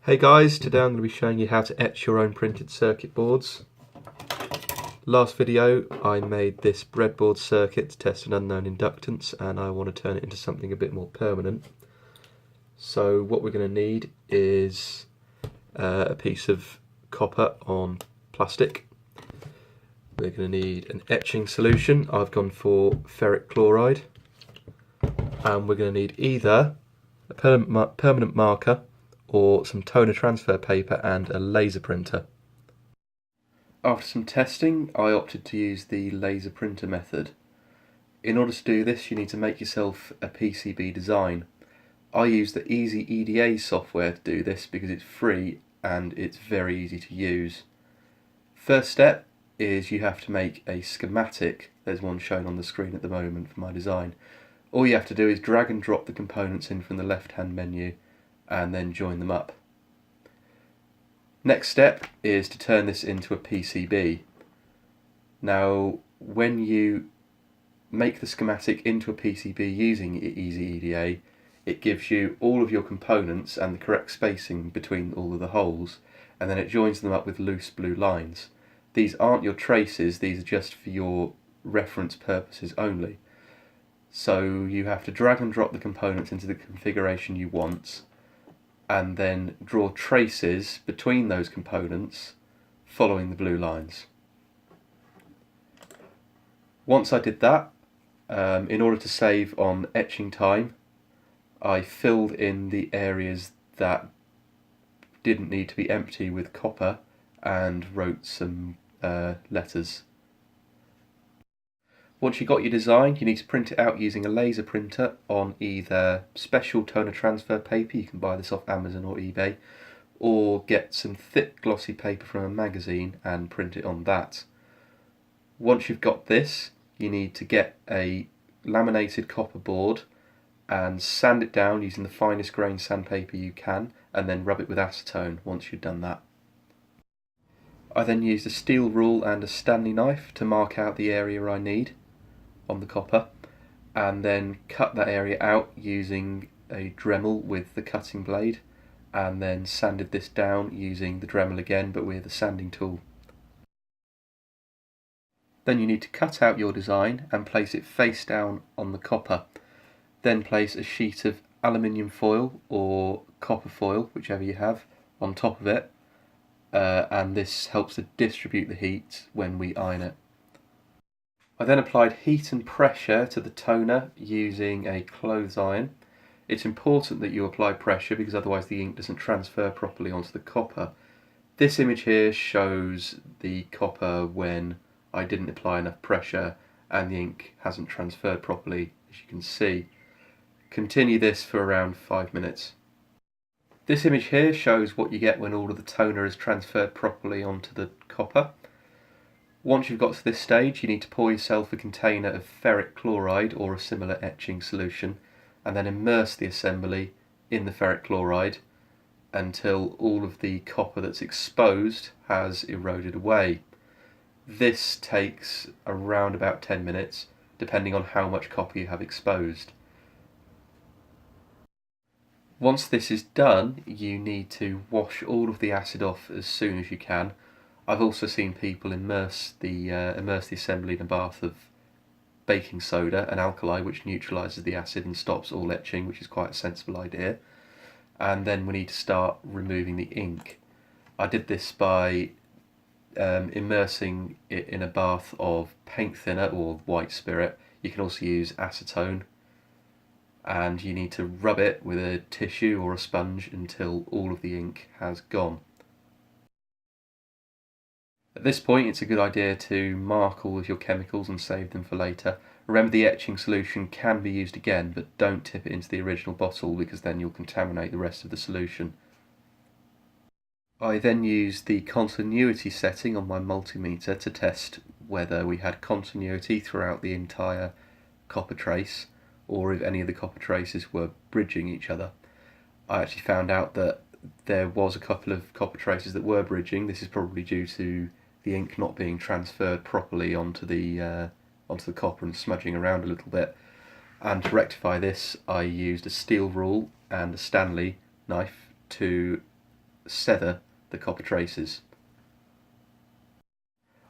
Hey guys, today I'm going to be showing you how to etch your own printed circuit boards. Last video I made this breadboard circuit to test an unknown inductance, and I want to turn it into something a bit more permanent. So what we're going to need is a piece of copper on plastic. We're going to need an etching solution. I've gone for ferric chloride, and we're going to need either a permanent marker or some toner transfer paper and a laser printer. After some testing, I opted to use the laser printer method. In order to do this, you need to make yourself a PCB design. I use the Easy EDA software to do this because it's free and it's very easy to use. First step is you have to make a schematic. There's one shown on the screen at the moment for my design. All you have to do is drag and drop the components in from the left-hand menu and then join them up. Next step is to turn this into a PCB. Now, when you make the schematic into a PCB using Easy EDA, it gives you all of your components and the correct spacing between all of the holes, and then it joins them up with loose blue lines. These aren't your traces, these are just for your reference purposes only. So you have to drag and drop the components into the configuration you want, and then draw traces between those components following the blue lines. Once I did that, in order to save on etching time, I filled in the areas that didn't need to be empty with copper and wrote some letters. Once you've got your design, you need to print it out using a laser printer on either special toner transfer paper, you can buy this off Amazon or eBay, or get some thick glossy paper from a magazine and print it on that. Once you've got this, you need to get a laminated copper board and sand it down using the finest grain sandpaper you can, and then rub it with acetone once you've done that. I then used a steel rule and a Stanley knife to mark out the area I need on the copper, and then cut that area out using a Dremel with the cutting blade, and then sanded this down using the Dremel again but with a sanding tool. Then you need to cut out your design and place it face down on the copper. Then place a sheet of aluminium foil or copper foil, whichever you have, on top of it, and this helps to distribute the heat when we iron it. I then applied heat and pressure to the toner using a clothes iron. It's important that you apply pressure because otherwise the ink doesn't transfer properly onto the copper. This image here shows the copper when I didn't apply enough pressure and the ink hasn't transferred properly, as you can see. Continue this for around 5 minutes. This image here shows what you get when all of the toner is transferred properly onto the copper. Once you've got to this stage, you need to pour yourself a container of ferric chloride or a similar etching solution, and then immerse the assembly in the ferric chloride until all of the copper that's exposed has eroded away. This takes around about 10 minutes, depending on how much copper you have exposed. Once this is done, you need to wash all of the acid off as soon as you can. I've also seen people immerse the assembly in a bath of baking soda and alkali, which neutralises the acid and stops all etching, which is quite a sensible idea. And then we need to start removing the ink. I did this by immersing it in a bath of paint thinner or white spirit. You can also use acetone, and you need to rub it with a tissue or a sponge until all of the ink has gone. At this point, it's a good idea to mark all of your chemicals and save them for later. Remember, the etching solution can be used again, but don't tip it into the original bottle because then you'll contaminate the rest of the solution. I then used the continuity setting on my multimeter to test whether we had continuity throughout the entire copper trace, or if any of the copper traces were bridging each other. I actually found out that there was a couple of copper traces that were bridging. This is probably due to the ink not being transferred properly onto the copper and smudging around a little bit. And to rectify this, I used a steel rule and a Stanley knife to sever the copper traces.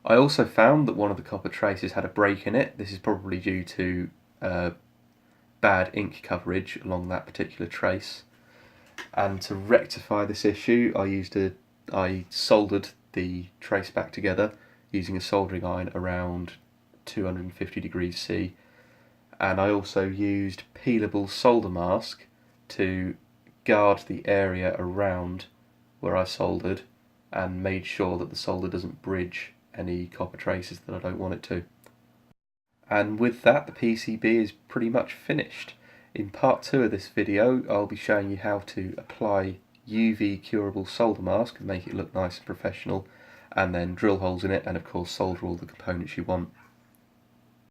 I also found that one of the copper traces had a break in it. This is probably due to bad ink coverage along that particular trace. And to rectify this issue, I soldered the trace back together using a soldering iron around 250 degrees C, and I also used peelable solder mask to guard the area around where I soldered and made sure that the solder doesn't bridge any copper traces that I don't want it to. And with that, the PCB is pretty much finished. In part 2 of this video, I'll be showing you how to apply UV curable solder mask and make it look nice and professional, and then drill holes in it and of course solder all the components you want.